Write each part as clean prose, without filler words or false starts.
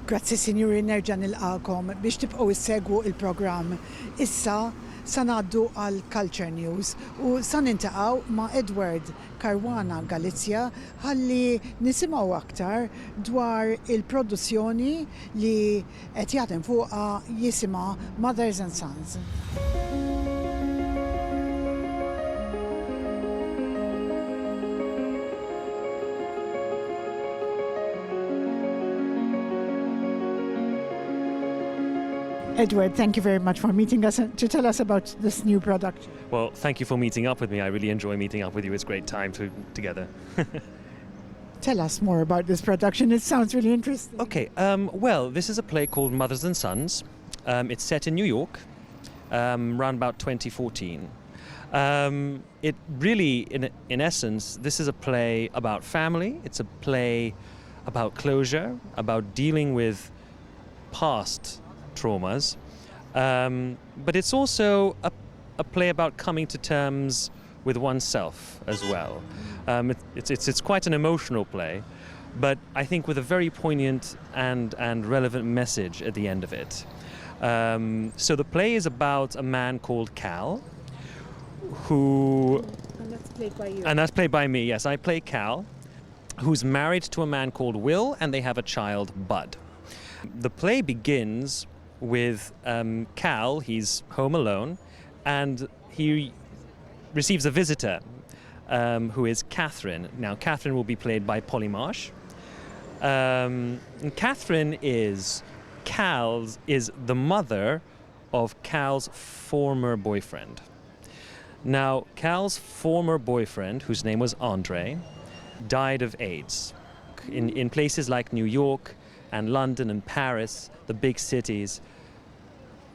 Grazzi Sinjuri, nerġa' nilqakom biex tibqgħu issegwu il-programm. Issa sa ngħaddu għal Culture News u sa nintaqgħu ma' Edward Karwana Galizja ħalli nisimgħu aktar dwar il-produzzjoni li qed jaħdem fuqha jisimha Mothers and Sons. Edward, thank you very much for meeting us to tell us about this new production. Well, thank you for meeting up with me. I really enjoy meeting up with you. It's a great time together. Tell us more about this production. It sounds really interesting. Okay, well, this is a play called Mothers and Sons. It's set in New York, around about 2014. It really, in essence, this is a play about family. It's a play about closure, about dealing with past traumas, but it's also a play about coming to terms with oneself as well. It's quite an emotional play, but I think with a very poignant and relevant message at the end of it. So the play is about a man called Cal, who... And that's played by you. And that's played by me, yes. I play Cal, who's married to a man called Will, and they have a child, Bud. The play begins with Cal. He's home alone, and he receives a visitor who is Catherine. Now, Catherine will be played by Polly Marsh. And Catherine is the mother of Cal's former boyfriend. Now, Cal's former boyfriend, whose name was Andre, died of AIDS. In places like New York and London and Paris, the big cities,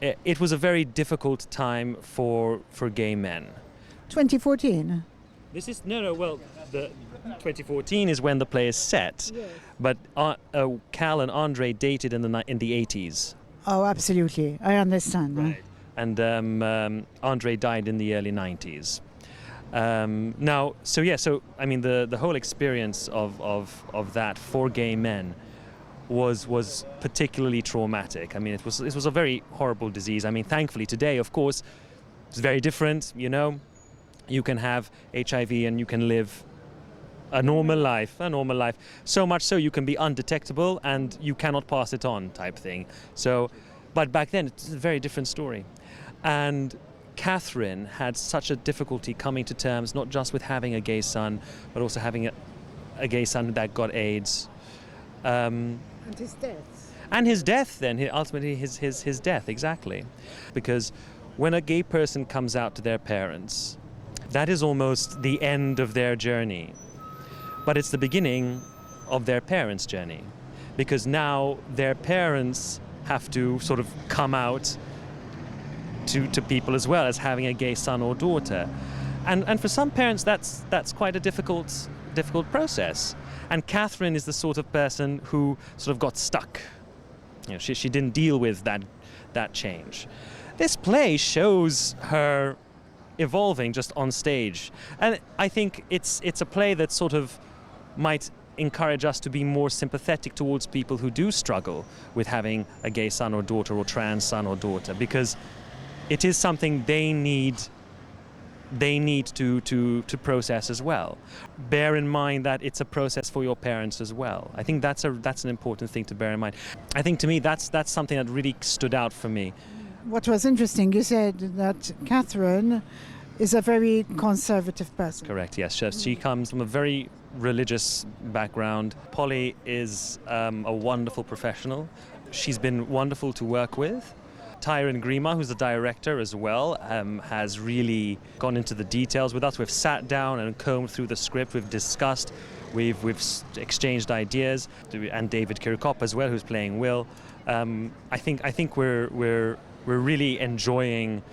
it was a very difficult time for gay men. 2014? This is, well, the 2014 is when the play is set, Yes. but Cal and Andre dated in the 80s. Oh, absolutely. I understand. Right. And Andre died in the early 90s. Now, so I mean, the whole experience of that for gay men was particularly traumatic. I mean, it was a very horrible disease. I mean, thankfully today, of course, it's very different. You know, you can have HIV and you can live a normal life. So much so you can be undetectable and you cannot pass it on, type thing. So, but back then it's a very different story. And Catherine had such a difficulty coming to terms not just with having a gay son, but also having a gay son that got AIDS. And his death. And his death then, ultimately his death, exactly. Because when a gay person comes out to their parents, that is almost the end of their journey. But it's the beginning of their parents' journey. Because now their parents have to sort of come out to people as well as having a gay son or daughter. And for some parents that's quite a difficult process. And Catherine is the sort of person who sort of got stuck. You know, she didn't deal with that change. This play shows her evolving just on stage. And I think it's a play that sort of might encourage us to be more sympathetic towards people who do struggle with having a gay son or daughter or trans son or daughter, because it is something they need to process as well. Bear in mind that it's a process for your parents as well. I think that's an important thing to bear in mind. I think to me that's something that really stood out for me. What was interesting, you said that Catherine is a very conservative person. Correct, yes. She comes from a very religious background. Polly is a wonderful professional. She's been wonderful to work with. Tyron Grima, who's the director as well, has really gone into the details with us. We've sat down and combed through the script. We've discussed. We've exchanged ideas. And David Kirkop as well, who's playing Will. I think we're really enjoying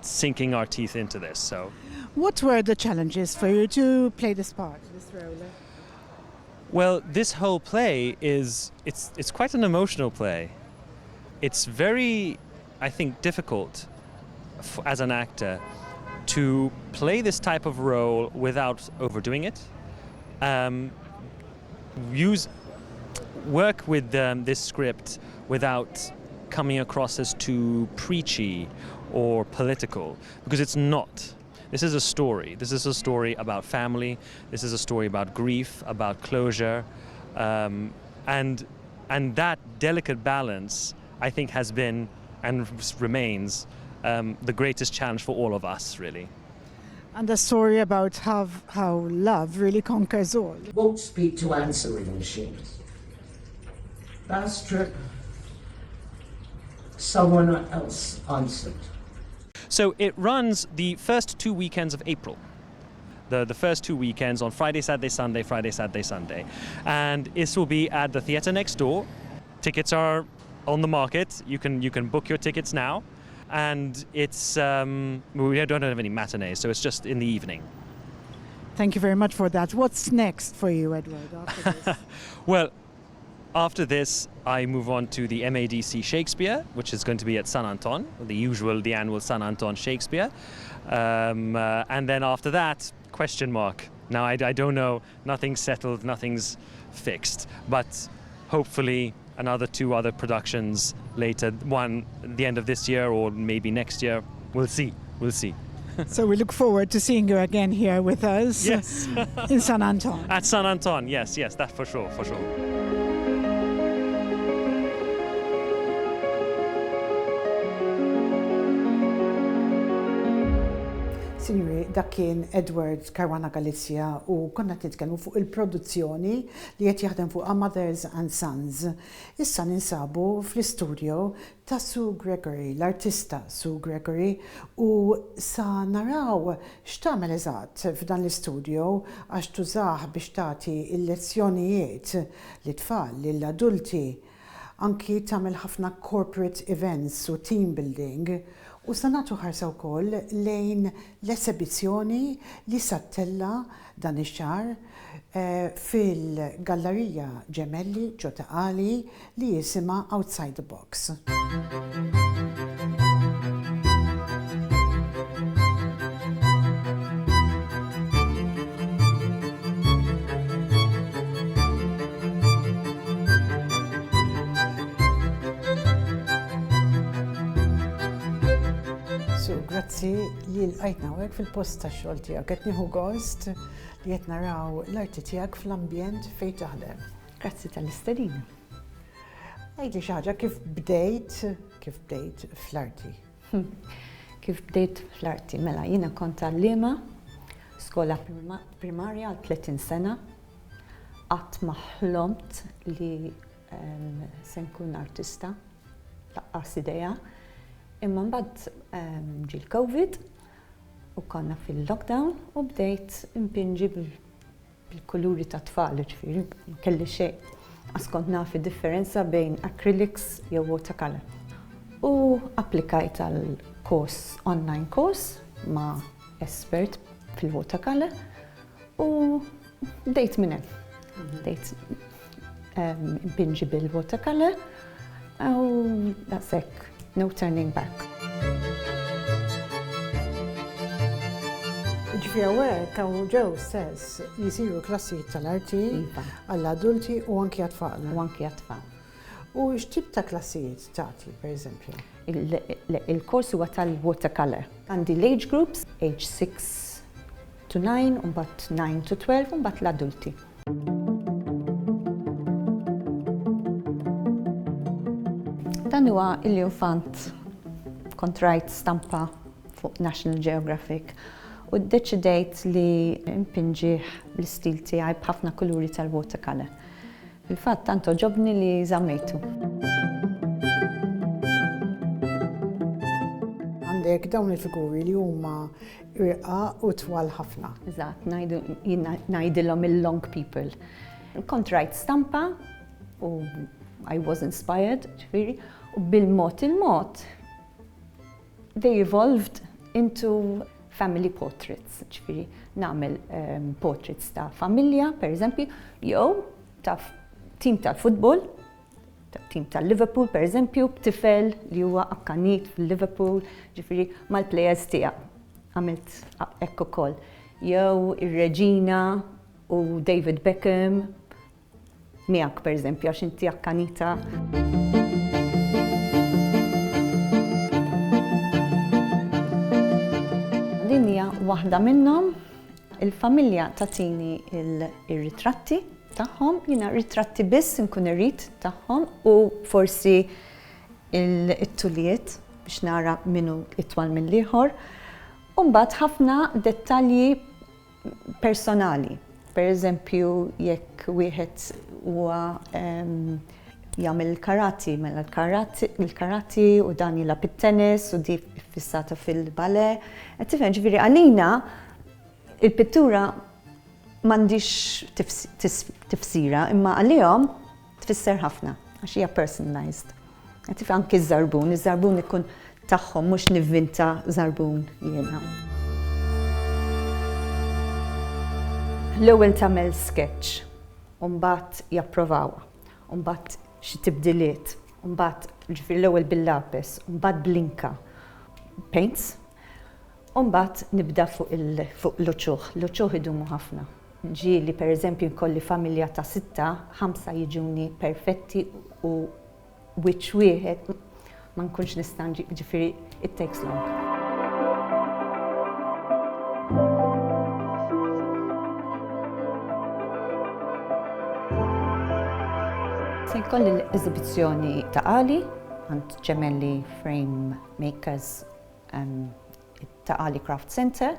sinking our teeth into this. So, what were the challenges for you to play this part, this role? Well, this whole play it's quite an emotional play. It's very, I think, difficult as an actor to play this type of role without overdoing it. work with this script without coming across as too preachy or political, because it's not. This is a story. This is a story about family. This is a story about grief, about closure, and that delicate balance, I think, has been and remains the greatest challenge for all of us, really. And a story about how love really conquers all. Won't speak to answering machines. Last trip, someone else answered. So it runs the first 2 weekends of April. The first 2 weekends on Friday, Saturday, Sunday, Friday, Saturday, Sunday. And this will be at the theatre next door. Tickets are on the market. You can book your tickets now. And it's, we don't have any matinees, so it's just in the evening. Thank you very much for that. What's next for you, Edward, after this? Well, after this, I move on to the MADC Shakespeare, which is going to be at San Anton, the annual San Anton Shakespeare. And then after that, question mark. Now, I don't know, nothing's settled, nothing's fixed, but hopefully another 2 other productions later, one at the end of this year or maybe next year. We'll see. So we look forward to seeing you again here with us. Yes. In San Anton. At San Anton, yes, that for sure. Sinjuri, dak kien Edward Caruana Galizia u konna titkellmu fuq il-produzzjoni li qed jaħdem fuq Mothers and Sons. Issa ninsabu fl-istudio ta' Sue Gregory, l-artista Sue Gregory, u sa naraw x'tagħmel eżatt f'dan l-istudio għax tużah biex tagħti l-lezzjonijiet li tfal lill-adulti. Anki tagħmel ħafna corporate events u team building. U sanatu ħarsa wkoll lejn l-esibizzjoni li sattella dan ix-xahar fil-Gallerija Ġemelli Ġotaqali li jisimha Outside the Box. Grazzi li l-għajtna għek fil-post ta' xogħol tiegħek. Qed nieħu gost li qed naraw l-arti tiegħek fl-ambjent fejn taħdem. Grazzi tal-istedina. Għajdi xi ħaġa kif bdejt fl-arti? Kif bdejt fl-arti? Mela, jiena kont għallima skola primarja għal 30 sena. Qatt ma ħlomt li se nkun artista, laqqas idea. Imma mbagħad ġie l-Covid u konna fil-lockdown u bdejt impinġi bil-kuluri ta' tfal, ġifieri kelli xejn. Għas kont naf id-differenza bejn acrylics jew watercolor. U applikajt għal online course ma' espert fil-watercolor u bdejt minn hemm. Bdejt impinġi bil-watercolor u daqshekk. No turning back. Ġifieri hawnhekk hawn ġew stess jisiru klassijiet tal-arti għall-adulti u anki għat-tfal. U x'tip ta' klassijiet tagħti, pereżempju? Il-kors huwa tal-watercolor. Għandi l-age groups, age 6 to 9, u mbagħad 9 to 12, u mbagħad l-adulti. Dan huwa il-infant kont rajt stampa fuq National Geographic u ddeċidejt li impinġih l-istil tiegħi b'ħafna kuluri tal-watercolor. Fil-fatt tant oġobni li żammejtu. Għandek dawn il-figuri li huma irqa u twal ħafna. Eżatt, ngħidilhom il-long people. Kont rajt stampa u I was inspired, ġifieri, u bil-mod they evolved into family portraits, ġifieri nagħmel portraits ta' familja, pereżempju, jew ta' tim tal-futbol, tim tal-Liverpool, pereżempju, b'tifel li huwa akkanit fil-Liverpool, ġifieri mal-plejers tiegħu. Għamilt hekk ukoll. Jew ir-Reġina u David Beckham, miegħek pereżempju għax inti akkanita. Din hija waħda minnhom. Il-familja tatini il-ritratti tagħhom, jiena ritratti biss inkun irrid tagħhom u forsi it-tuliet biex nara minnu itwal minn liħor. U mbagħad ħafna dettalji personali. Per eżempju, jekk wieħed huwa jagħmel karati, mela il-karati u dan jilgħab it-tennis u di fissata fil-bale. Qed tifhem ġifieri għalina il-pittura m'għandix tifsira imma għalihom tfisser ħafna għax hija personalized. Qed tifhem anke iż-żarbun ikun tagħhom mhux nivvinta żarbun jiena. L-ewwel tagħmel sketch, u mbagħad japprovawha, u mbagħad xi tibdiliet, u mbagħad ġifieri l-ewwel bil-lapis, u mbagħad blinka, paints, u mbagħad nibda fuq l-uċuħ. L-uċuħ idumu ħafna. Ġieli pereżempju nkolli familja ta' 6, 5 jiġuni perfetti u wiċċ wieħed ma nkunx nista' ġifieri it takes long. Se jkolli l-eżibizzjoni ta' Ali għand Mcnally Frame Makers ta' Ali Craft Center.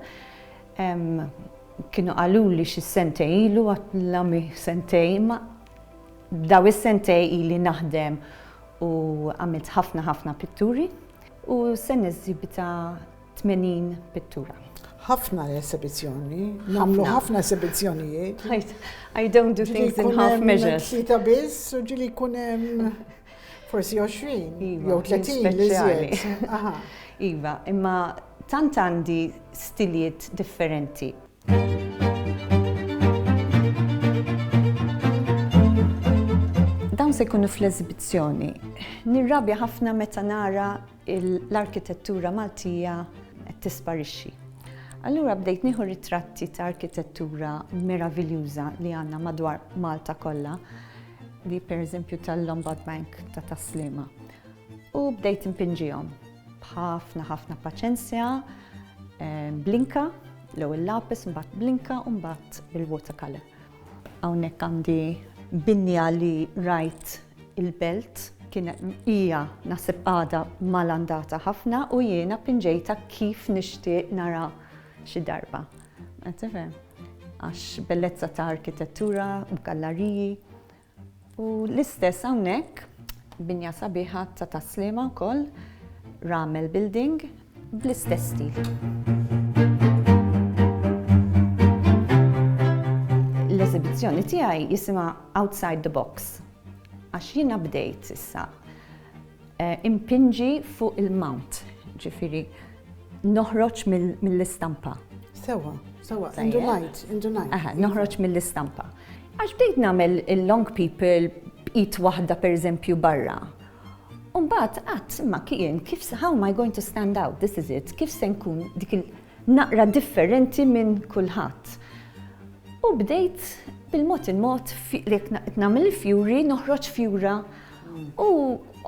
Kienu qaluli xi sentej ilu għatlami sentej ma daw is-sentej ili naħdem u għamilt ħafna pitturi u se neżibita 80 pittura. Ħafna l-esibizzjoni, nagħmlu ħafna esibizzjonijiet. I don't do things in half measures. Tlita biss u ġili jkun hemm forsi 20 jew 30 li żjed. Iva, imma tant għandi stilijiet differenti. Dawn se jkunu fl-eżibizzjoni. Nirrabja ħafna meta nara l-arkitettura Maltija qed tisparixxi. Allura bdejt nieħu ritratti ta' arkitettura meraviljuża li għandna madwar Malta kollha, li pereżempju tal-Lombard Bank ta' Taslima. U bdejt impinġihom b'ħafna paċenzja, blinka, l-ewwel lapis, mbagħad blinka u mbagħad bil-watercolor. Hawnhekk għandi binja li rajt il-belt kienet hija naħseb għada malandata ħafna u jiena pinġejta kif nixtieq nara xi darba. Tifhem? Għax bellezza ta' arkitettura u galleriji. U l-istess hawnhekk binja sabiħa ta' Taslima wkoll, Ramel Building, bl-istess stil. L-eżibizzjoni tiegħi jisimha Outside the Box. Għax jiena bdejt issa impinġi fuq il-mount, ġifieri noħroġ mill-istampa. Sewa, in the night. Noħroġ mill-istampa. Għax bdejt nagħmel il-long people b'id waħda pereżempju barra. U mbagħad qatt imma kien how am I going to stand out? This is it. Kif se nkun dik il-naqra differenti minn kulħadd. U bdejt bil-mod li nagħmel il-fjuri, noħroġ fjura u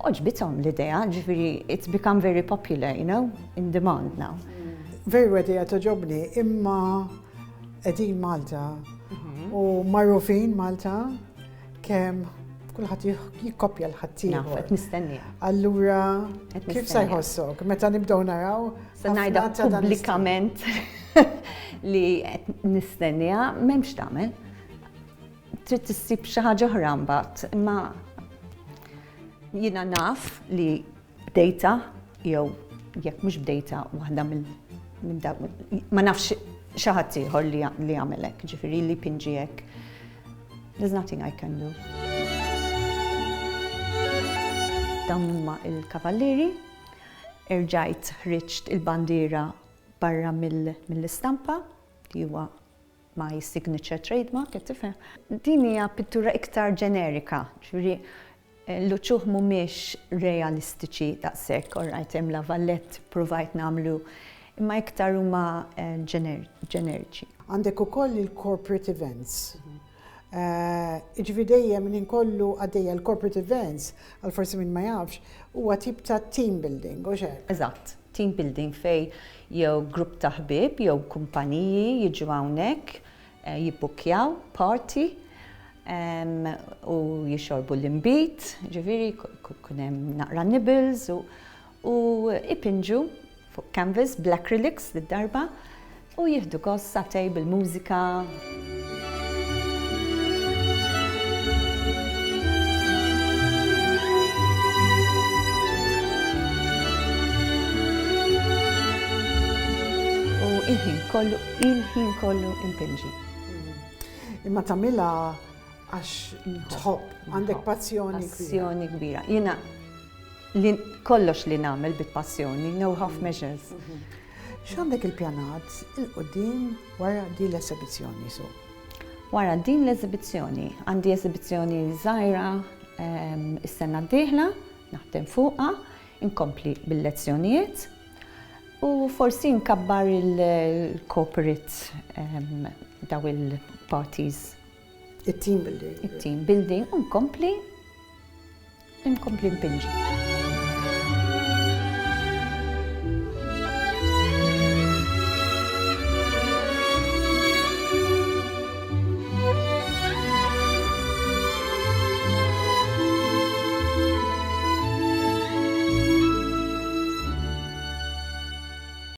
oġbithom l-idea, ġifieri it's become very popular, in demand now. Very idea toġobni, imma qegħdin Malta u magħrufin Malta kemm kulħadd jikkopja l-ħaddieħor. Qed nistennija. Allura kif se jħossok meta nibdew naraw? Se ngħidha pubblikament li qed nistennija m'hemmx tagħmel. Trid tissib xi ħaġa oħra mbagħad, imma jiena naf li bdejta jew jekk mhux bdejta waħda ma nafx xi ħadd ieħor li jagħmelek, ġifieri li pinġiek. There's nothing I can do. Dawn huma l-kavallieri, irġajt ħriġt il-bandiera barra mill-istampa li huwa my signature trademark, qed tifhem. Din hija pittura iktar ġenerika, ġifieri l-uċuħ mhumiex realistiċi daqshekk, orajt hemm lavallett provajt nagħmlu, imma iktar huma ġeneriċi. Għandek ukoll il-corporate events. Iġifieri dejjem min inkollu għaddejja l-corporate events, għal forsi min ma jafx, huwa tip ta' team building, u xek. Eżatt, team building fej jew grupp ta' ħbieb jew kumpaniji jiġu hawnhekk jibbukjaw party u jixorbu l-imbit, ġifieri kun hemm naqra nibbles u ipinġu fuq canvas bl-acrylics lid-darba u jieħdu gost satej bil-mużika. il-ħin kollu impinġi. Imma tagħmilha għax tħobb, għandek passjoni kbira. Passjoni kbira. Jiena kollox li nagħmel bit-passjoni, no half measures. X'għandek il-pjanat il-qudiem wara din l-esibizzjoni su? Wara din l-eżibizzjoni, għandi eżibizzjoni żgħira is-sena d-dieħla, naħdem fuqha, inkompli bil-lezzjonijiet. U forsi nkabbar il-corporate daw il-parties. Il-team building. Il-team building, nkompli mpinġi.